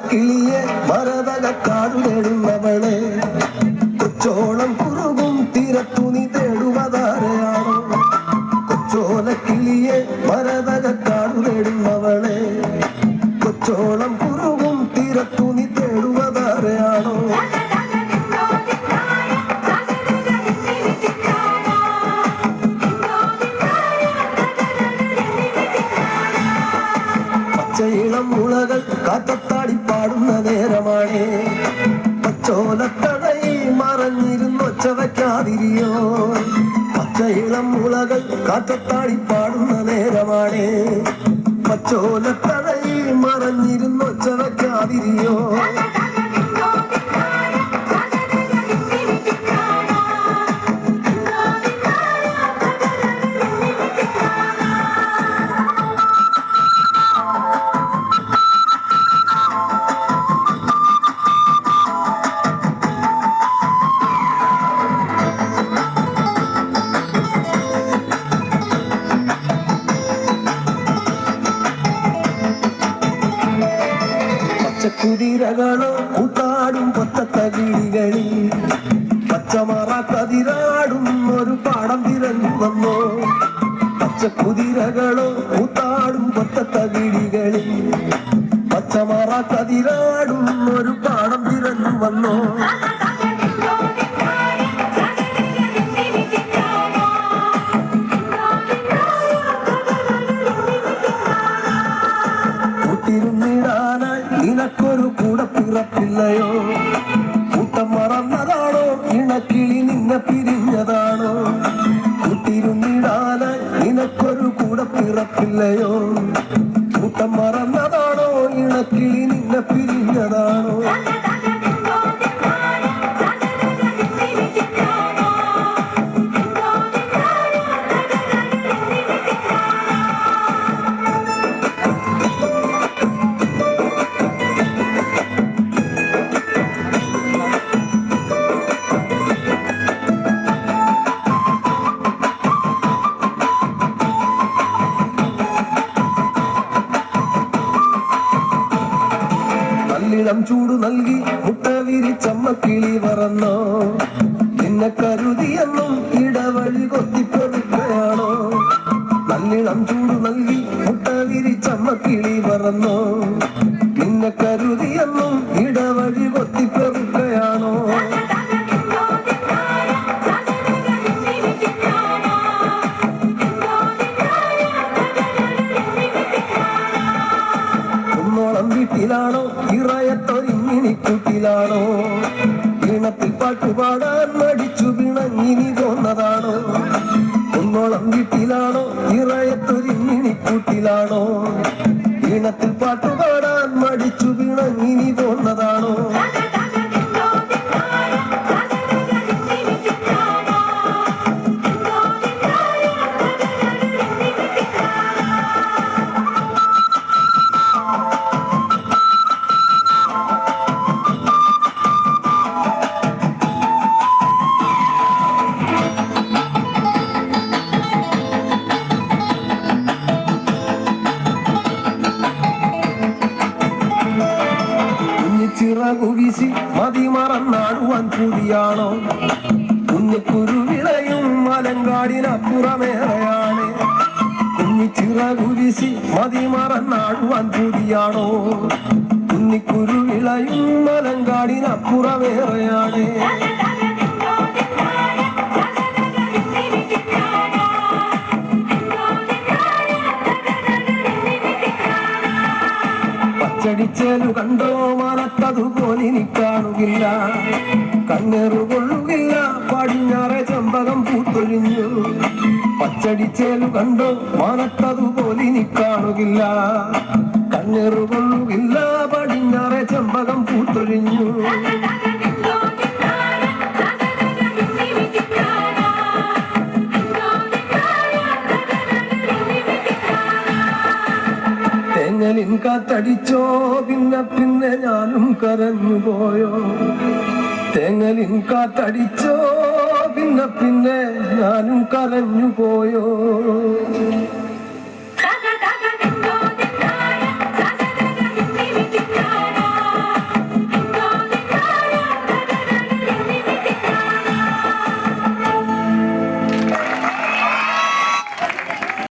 കൊച്ചോലക്കിളിയെ മരതകക്കാടു തേടുന്നവളെ കൊച്ചോളം കുറുകും തീരത്തുനി തേടുവതാരെയാണോ കൊച്ചോലക്കിളിയെ മരതകക്കാടു തേടുന്നവളെ കൊച്ചോളം കുറുകും തീരത്തുനി തേടുവതാരെയാണോ പച്ചയിളം മുളകൾ കാറ്റത്താടി പാടുന്ന നേരമാണ് പച്ചോലത്തടയിൽ മറഞ്ഞിരുന്നു ഒച്ച വയ്ക്കാതിരിയോ പച്ചയിളം മുളകൾ കാറ്റത്താടി പാടുന്ന നേരമാണ് പച്ചോലത്തടയിൽ മറഞ്ഞിരുന്നു ഒച്ച വയ്ക്കാതിരിയോ പച്ചക്കുതിരകളോ കൂത്താടും പൊത്തത്തകിളികളിൽ പച്ചമറ കതിരാടും ഒരു പാടം തിരഞ്ഞു വന്നോ പച്ചക്കുതിരകളോ കൂത്താടും പൊത്തത്തകിളികളിൽ പച്ചമറ കതിരാടും ഒരു പാടം തിരഞ്ഞു വന്നോ നിനക്കൊരു കൂടെ പിറപ്പില്ലയോ കൂട്ടം മറന്നതാണോ ഇണക്കിളി നിന്നെ പിരിഞ്ഞതാണോ കൂട്ടിരുന്നിടാനായി നിനക്കൊരു കൂടെ പിറപ്പില്ലയോ കൂട്ടം മറന്നതാണോ ഇണക്കിളി നിന്നെ പിരിഞ്ഞതാണോ നല്ലിളം ചൂടു നൽകി മുട്ട വിരിച്ചമ്മ കിളി പറന്നോ നിന്നെ കരുതിയെന്നും ഇടവഴി കൊത്തിപ്പൊറുക്കുകയാണോ നല്ലിളം ചൂടു നൽകി മുട്ട വിരിച്ചമ്മ കിളി പറന്നോ നിന്നെ കരുതിയെന്നും ഇടവഴി കൊത്തിപ്പൊറുക്കുകയാണോ വീട്ടിലാണോ ഇറയത്തൊരിങ്ങിനിക്കൂട്ടിലാണോ ഈണത്തിൽ പാട്ടുപാടാൻ മടിച്ചു പിണങ്ങിനി തോന്നതാണോ കുന്നോളം വീട്ടിലാണോ ഇറയത്തൊരിങ്ങിനിക്കൂട്ടിലാണോ ഈണത്തിൽ പാട്ടുപാടാൻ മടിച്ചു പിണങ്ങിനി തോന്നതാണോ ചിറകുവീശി മതി മറന്നാടുവാൻ കൂടിയാണോ കുഞ്ഞിക്കുരുവിളയും മലങ്കാടിനപ്പുറമേറെയാണ് കുഞ്ഞിച്ചിറകുവീശി മതി മറന്നാടുവാൻ കൂടിയാണോ കുഞ്ഞിക്കുരുവിളയും മലങ്കാടിനപ്പുറമേറെയാണ് പച്ചടിച്ചേലു കണ്ടോ മനത്തതുപോലിനി കാണുകില്ല കണ്ണേറുകൊള്ളുകില്ല പടിഞ്ഞാറെ ചെമ്പകം പൂത്തൊഴിഞ്ഞു പച്ചടിച്ചേലു കണ്ടോ മനത്തതുപോലിനി കാണുകില്ല കണ്ണേറുകൊള്ളുകില്ല പടിഞ്ഞാറെ ചെമ്പകം പൂത്തൊഴിഞ്ഞു തേങ്ങലിൻ കാത്തടിച്ചോ പിന്നെ പിന്നെ ഞാനും കരഞ്ഞുപോയോ തേങ്ങലിൻ കാത്തടിച്ചോ പിന്നെ പിന്നെ ഞാനും കരഞ്ഞുപോയോ